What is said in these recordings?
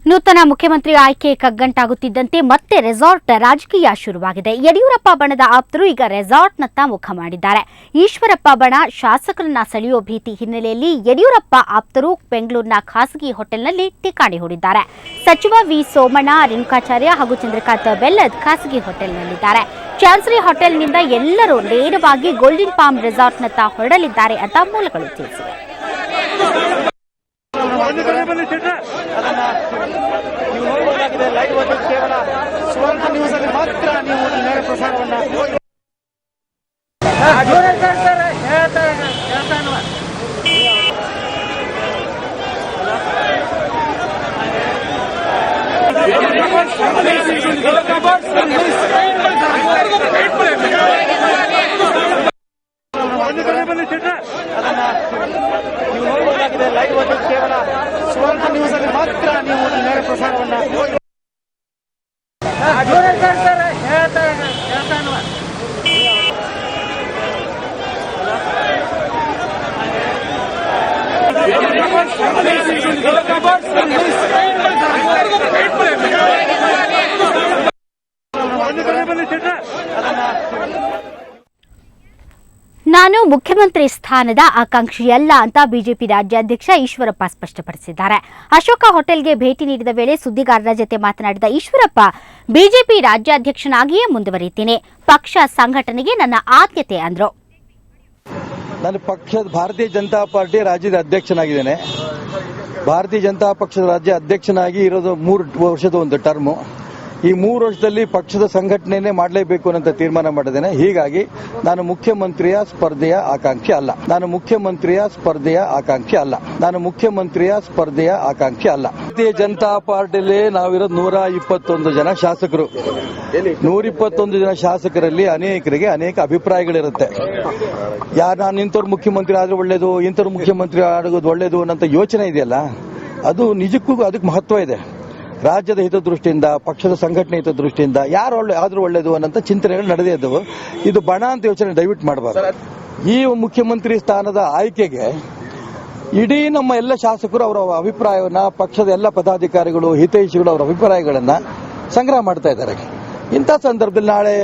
ನೂತನ ಮುಖ್ಯಮಂತ್ರಿ ಆಯ್ಕೆ ಕಗ್ಗಂಟಾಗುತ್ತಿದ್ದಂತೆ ಮತ್ತೆ ರೆಸಾರ್ಟ್ ರಾಜಕೀಯ ಶುರುವಾಗಿದೆ. ಯಡಿಯೂರಪ್ಪ ಬಣದ ಆಪ್ತರು ಈಗ ರೆಸಾರ್ಟ್ನತ್ತ ಮುಖ ಮಾಡಿದ್ದಾರೆ. ಈಶ್ವರಪ್ಪ ಬಣ ಶಾಸಕರನ್ನ ಸೆಳೆಯುವ ಭೀತಿ ಹಿನ್ನೆಲೆಯಲ್ಲಿ ಯಡಿಯೂರಪ್ಪ ಆಪ್ತರು ಬೆಂಗಳೂರಿನ ಖಾಸಗಿ ಹೋಟೆಲ್ನಲ್ಲಿ ಠಿಕಾಣಿ ಹೂಡಿದ್ದಾರೆ. ಸಚಿವ ವಿ ಸೋಮಣ್ಣ, ರೇಣುಕಾಚಾರ್ಯ ಹಾಗೂ ಚಂದ್ರಕಾಂತ್ ಬೆಲ್ಲದ್ ಖಾಸಗಿ ಹೋಟೆಲ್ನಲ್ಲಿದ್ದಾರೆ. ಚಾನ್ಸರಿ ಹೋಟೆಲ್ನಿಂದ ಎಲ್ಲರೂ ನೇರವಾಗಿ ಗೋಲ್ಡನ್ ಪಾಮ್ ರೆಸಾರ್ಟ್ನತ್ತ ಹೊರಡಲಿದ್ದಾರೆ ಅಂತ ಮೂಲಗಳು ತಿಳಿಸಿವೆ. ನಾನು ಮುಖ್ಯಮಂತ್ರಿ ಸ್ಥಾನದ ಆಕಾಂಕ್ಷಿಯಲ್ಲ ಅಂತ ಬಿಜೆಪಿ ರಾಜ್ಯಾಧ್ಯಕ್ಷ ಈಶ್ವರಪ್ಪ ಸ್ಪಷ್ಟಪಡಿಸಿದ್ದಾರೆ. ಅಶೋಕ ಹೋಟೆಲ್ಗೆ ಭೇಟಿ ನೀಡಿದ ವೇಳೆ ಸುದ್ದಿಗಾರರ ಜತೆ ಮಾತನಾಡಿದ ಈಶ್ವರಪ್ಪ, ಬಿಜೆಪಿ ರಾಜ್ಯಾಧ್ಯಕ್ಷನಾಗಿಯೇ ಮುಂದುವರಿಯುತ್ತೇನೆ, ಪಕ್ಷ ಸಂಘಟನೆಗೆ ನನ್ನ ಆದ್ಯತೆ ಅಂದ್ರು. ನಾನು ಪಕ್ಷದ ಭಾರತೀಯ ಜನತಾ ಪಾರ್ಟಿ ರಾಜ್ಯದ ಅಧ್ಯಕ್ಷನಾಗಿದ್ದೇನೆ. ಭಾರತೀಯ ಜನತಾ ಪಕ್ಷದ ರಾಜ್ಯ ಅಧ್ಯಕ್ಷನಾಗಿ ಇರೋದು 3 ವರ್ಷದ ಒಂದು ಟರ್ಮು. ಈ 3 ವರ್ಷದಲ್ಲಿ ಪಕ್ಷದ ಸಂಘಟನೆಯನ್ನೇ ಮಾಡಲೇಬೇಕು ಅಂತ ತೀರ್ಮಾನ ಮಾಡಿದ್ದೇನೆ. ಹೀಗಾಗಿ ನಾನು ಮುಖ್ಯಮಂತ್ರಿಯ ಸ್ಪರ್ಧೆಯ ಆಕಾಂಕ್ಷಿ ಅಲ್ಲ. ಭಾರತೀಯ ಜನತಾ ಪಾರ್ಟಿಯಲ್ಲಿ ನಾವಿರೋದು 121 ಜನ ಶಾಸಕರು. 121 ಜನ ಶಾಸಕರಲ್ಲಿ ಅನೇಕರಿಗೆ ಅನೇಕ ಅಭಿಪ್ರಾಯಗಳಿರುತ್ತೆ. ನಾನು ಇಂಥವ್ರು ಮುಖ್ಯಮಂತ್ರಿ ಆದ್ರೆ ಒಳ್ಳೇದು, ಇಂಥವ್ರು ಮುಖ್ಯಮಂತ್ರಿ ಆಗೋದು ಒಳ್ಳೇದು ಅನ್ನೋ ಯೋಚನೆ ಇದೆಯಲ್ಲ, ಅದು ನಿಜಕ್ಕೂ ಅದಕ್ಕೆ ಮಹತ್ವ ಇದೆ. ರಾಜ್ಯದ ಹಿತದೃಷ್ಟಿಯಿಂದ, ಪಕ್ಷದ ಸಂಘಟನೆ ಹಿತದೃಷ್ಟಿಯಿಂದ ಯಾರು ಆದ್ರೂ ಒಳ್ಳೇದು ಅನ್ನೋ ಚಿಂತನೆಗಳು ನಡೆದೇ ಇದ್ದವು. ಇದು ಬಣ ಅಂತ ಯೋಚನೆ ದಯವಿಟ್ಟು ಮಾಡಬಾರ್ದು. ಈ ಮುಖ್ಯಮಂತ್ರಿ ಸ್ಥಾನದ ಆಯ್ಕೆಗೆ ಇಡೀ ನಮ್ಮ ಎಲ್ಲ ಶಾಸಕರು ಅವರ ಅಭಿಪ್ರಾಯವನ್ನ, ಪಕ್ಷದ ಎಲ್ಲ ಪದಾಧಿಕಾರಿಗಳು, ಹಿತೈಷಿಗಳು ಅವರ ಅಭಿಪ್ರಾಯಗಳನ್ನ ಸಂಗ್ರಹ ಮಾಡ್ತಾ ಇದ್ದಾರೆ. ಇಂಥ ಸಂದರ್ಭದಲ್ಲಿ ನಾಳೆ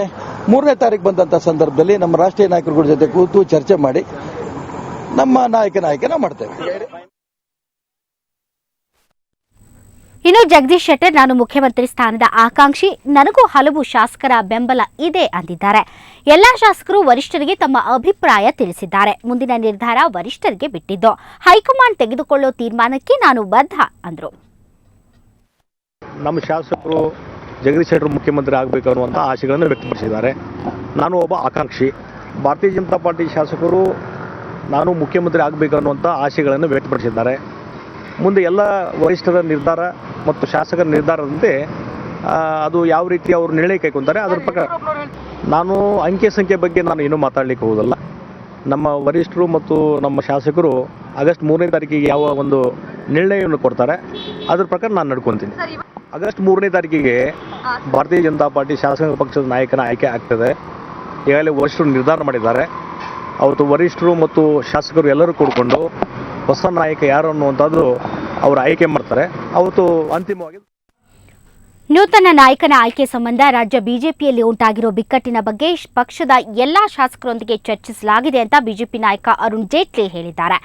3ನೇ ತಾರೀಕು ಬಂದಂತ ಸಂದರ್ಭದಲ್ಲಿ ನಮ್ಮ ರಾಷ್ಟ್ರೀಯ ನಾಯಕರುಗಳ ಜೊತೆ ಕೂತು ಚರ್ಚೆ ಮಾಡಿ ನಮ್ಮ ನಾಯಕನ ಆಯ್ಕೆನ ಮಾಡ್ತೇವೆ. ಇನ್ನು ಜಗದೀಶ್ ಶೆಟ್ಟರ್, ನಾನು ಮುಖ್ಯಮಂತ್ರಿ ಸ್ಥಾನದ ಆಕಾಂಕ್ಷಿ, ನನಗೂ ಹಲವು ಶಾಸಕರ ಬೆಂಬಲ ಇದೆ ಅಂದಿದ್ದಾರೆ. ಎಲ್ಲಾ ಶಾಸಕರು ವರಿಷ್ಠರಿಗೆ ತಮ್ಮ ಅಭಿಪ್ರಾಯ ತಿಳಿಸಿದ್ದಾರೆ. ಮುಂದಿನ ನಿರ್ಧಾರ ವರಿಷ್ಠರಿಗೆ ಬಿಟ್ಟಿದ್ದು, ಹೈಕಮಾಂಡ್ ತೆಗೆದುಕೊಳ್ಳೋ ತೀರ್ಮಾನಕ್ಕೆ ನಾನು ಬದ್ಧ ಅಂದ್ರು. ನಮ್ಮ ಶಾಸಕರು ಜಗದೀಶ್ ಶೆಟ್ಟರ್ ಮುಖ್ಯಮಂತ್ರಿ ಆಗಬೇಕು ಅನ್ನುವಂಥ ಆಶೆಗಳನ್ನು ವ್ಯಕ್ತಪಡಿಸಿದ್ದಾರೆ. ನಾನು ಒಬ್ಬ ಆಕಾಂಕ್ಷಿ. ಭಾರತೀಯ ಜನತಾ ಪಾರ್ಟಿ ಶಾಸಕರು ನಾನು ಮುಖ್ಯಮಂತ್ರಿ ಆಗಬೇಕು ಅನ್ನುವಂಥ ಆಶೆಗಳನ್ನು ವ್ಯಕ್ತಪಡಿಸಿದ್ದಾರೆ. ಮುಂದೆ ಎಲ್ಲ ವರಿಷ್ಠರ ನಿರ್ಧಾರ ಮತ್ತು ಶಾಸಕರ ನಿರ್ಧಾರದಂತೆ ಅದು ಯಾವ ರೀತಿ ಅವರು ನಿರ್ಣಯ ಕೈಗೊಂತಾರೆ ಅದರ ಪ್ರಕಾರ ನಾನು ಅಂಕೆ ಸಂಖ್ಯೆ ಬಗ್ಗೆ ನಾನು ಏನೂ ಮಾತಾಡಲಿಕ್ಕೆ ಹೋಗೋದಲ್ಲ. ನಮ್ಮ ವರಿಷ್ಠರು ಮತ್ತು ನಮ್ಮ ಶಾಸಕರು ಆಗಸ್ಟ್ 3ನೇ ತಾರೀಕಿಗೆ ಯಾವ ಒಂದು ನಿರ್ಣಯವನ್ನು ಕೊಡ್ತಾರೆ ಅದ್ರ ಪ್ರಕಾರ ನಾನು ನಡ್ಕೊತೀನಿ. ಆಗಸ್ಟ್ 3ನೇ ತಾರೀಕಿಗೆ ಭಾರತೀಯ ಜನತಾ ಪಾರ್ಟಿ ಶಾಸಕ ಪಕ್ಷದ ನಾಯಕನ ಆಯ್ಕೆ ಆಗ್ತದೆ. ಈಗಾಗಲೇ ವರಿಷ್ಠರು ನಿರ್ಧಾರ ಮಾಡಿದ್ದಾರೆ. ಅವತ್ತು ವರಿಷ್ಠರು ಮತ್ತು ಶಾಸಕರು ಎಲ್ಲರೂ ಕೂಡಿಕೊಂಡು ಹೊಸ ನಾಯಕ ಯಾರು ಅನ್ನುವಂಥದ್ದು ಅವರು ಆಯ್ಕೆ ಮಾಡ್ತಾರೆ. ಅವತ್ತು ಅಂತಿಮವಾಗಿ ನೂತನ ನಾಯಕನ ಆಯ್ಕೆ ಸಂಬಂಧ ರಾಜ್ಯ ಬಿಜೆಪಿಯಲ್ಲಿ ಉಂಟಾಗಿರೋ ಬಿಕ್ಕಟ್ಟಿನ ಬಗ್ಗೆ ಪಕ್ಷದ ಎಲ್ಲಾ ಶಾಸಕರೊಂದಿಗೆ ಚರ್ಚಿಸಲಾಗಿದೆ ಅಂತ ಬಿಜೆಪಿ ನಾಯಕ ಅರುಣ್ ಜೇಟ್ಲಿ ಹೇಳಿದ್ದಾರೆ.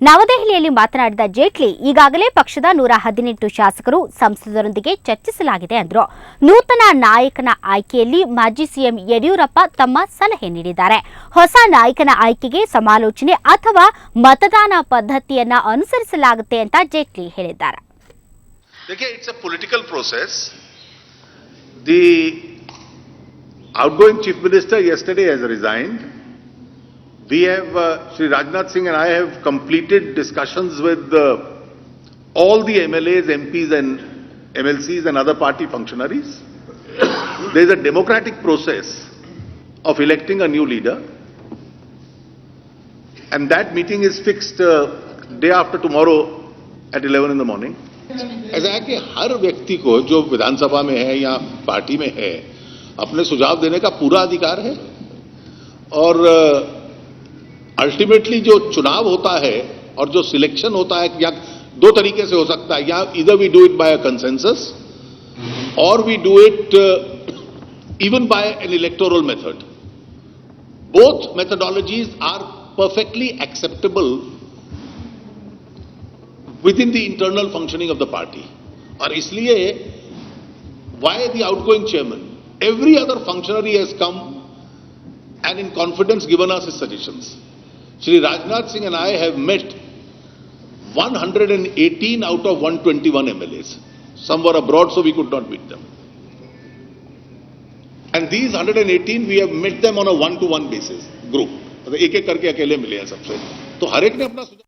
ನವದೆಹಲಿಯಲ್ಲಿ ಮಾತನಾಡಿದ ಜೇಟ್ಲಿ, ಈಗಾಗಲೇ ಪಕ್ಷದ 118 ಶಾಸಕರು, ಸಂಸದರೊಂದಿಗೆ ಚರ್ಚಿಸಲಾಗಿದೆ ಎಂದರು. ನೂತನ ನಾಯಕನ ಆಯ್ಕೆಯಲ್ಲಿ ಮಾಜಿ ಸಿಎಂ ಯಡಿಯೂರಪ್ಪ ತಮ್ಮ ಸಲಹೆ ನೀಡಿದ್ದಾರೆ. ಹೊಸ ನಾಯಕನ ಆಯ್ಕೆಗೆ ಸಮಾಲೋಚನೆ ಅಥವಾ ಮತದಾನ ಪದ್ಧತಿಯನ್ನ ಅನುಸರಿಸಲಾಗುತ್ತೆ ಅಂತ ಜೇಟ್ಲಿ ಹೇಳಿದ್ದಾರೆ. The outgoing Chief Minister yesterday has resigned. We have, Shri Rajnath Singh and I have completed discussions with all the MLAs, MPs and MLCs and other party functionaries. There is a democratic process of electing a new leader, and that meeting is fixed day after tomorrow at 11 in the morning. ऐसा है कि हर व्यक्ति को जो विधानसभा में है या party में है अपने सुझाव देने का पूरा अधिकार है और अल्टीमेटली जो चुनाव होता है और जो सिलेक्शन होता है या दो तरीके से हो सकता है, या इधर we do it by a consensus और we do it even by an electoral method. Both methodologies are perfectly acceptable within the internal functioning of the party. और इसलिए why the outgoing chairman? Every other functionary has come and in confidence given us his suggestions. Shri Rajnath Singh and I have met 118 out of 121 MLAs. Some were abroad, so we could not meet them. And these 118 we have met them on a one-to-one basis, group. एक एक करके अकेले मिले हैं सबसे. तो हर एक ने अपना सुझाव.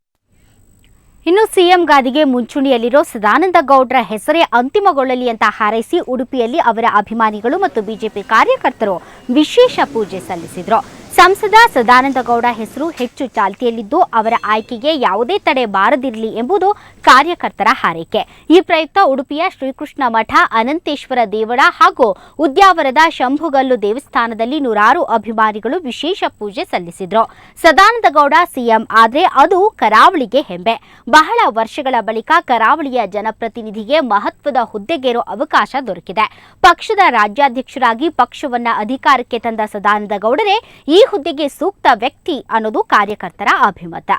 ಇನ್ನು ಸಿಎಂ ಗಾದಿಗೆ ಮುಂಚೂಣಿಯಲ್ಲಿರೋ ಸದಾನಂದ ಗೌಡ್ರ ಹೆಸರೇ ಅಂತಿಮಗೊಳ್ಳಲಿ ಅಂತ ಹಾರೈಸಿ ಉಡುಪಿಯಲ್ಲಿ ಅವರ ಅಭಿಮಾನಿಗಳು ಮತ್ತು ಬಿಜೆಪಿ ಕಾರ್ಯಕರ್ತರು ವಿಶೇಷ ಪೂಜೆ ಸಲ್ಲಿಸಿದರು. ಸಂಸದ ಸದಾನಂದ ಗೌಡ ಹೆಸರು ಹೆಚ್ಚು ಚಾಲ್ತಿಯಲ್ಲಿದ್ದು ಅವರ ಆಯ್ಕೆಗೆ ಯಾವುದೇ ತಡೆ ಬಾರದಿರಲಿ ಎಂಬುದು ಕಾರ್ಯಕರ್ತರ ಹಾರೈಕೆ. ಈ ಪ್ರಯುಕ್ತ ಉಡುಪಿಯ ಶ್ರೀಕೃಷ್ಣ ಮಠ, ಅನಂತೇಶ್ವರ ದೇವಳ ಹಾಗೂ ಉದ್ಯಾವರದ ಶಂಭುಗಲ್ಲು ದೇವಸ್ಥಾನದಲ್ಲಿ ನೂರಾರು ಅಭಿಮಾನಿಗಳು ವಿಶೇಷ ಪೂಜೆ ಸಲ್ಲಿಸಿದರು. ಸದಾನಂದ ಗೌಡ ಸಿಎಂ ಆದರೆ ಅದು ಕರಾವಳಿಗೆ ಹೆಮ್ಮೆ. ಬಹಳ ವರ್ಷಗಳ ಬಳಿಕ ಕರಾವಳಿಯ ಜನಪ್ರತಿನಿಧಿಗೆ ಮಹತ್ವದ ಹುದ್ದೆಗೇರೋ ಅವಕಾಶ ದೊರಕಿದೆ. ಪಕ್ಷದ ರಾಜ್ಯಾಧ್ಯಕ್ಷರಾಗಿ ಪಕ್ಷವನ್ನ ಅಧಿಕಾರಕ್ಕೆ ತಂದ ಸದಾನಂದ ಗೌಡರೇ ಈ ಹುದ್ದೆಗೆ ಸೂಕ್ತ ವ್ಯಕ್ತಿ ಅನ್ನೋದು ಕಾರ್ಯಕರ್ತರ ಅಭಿಮತ.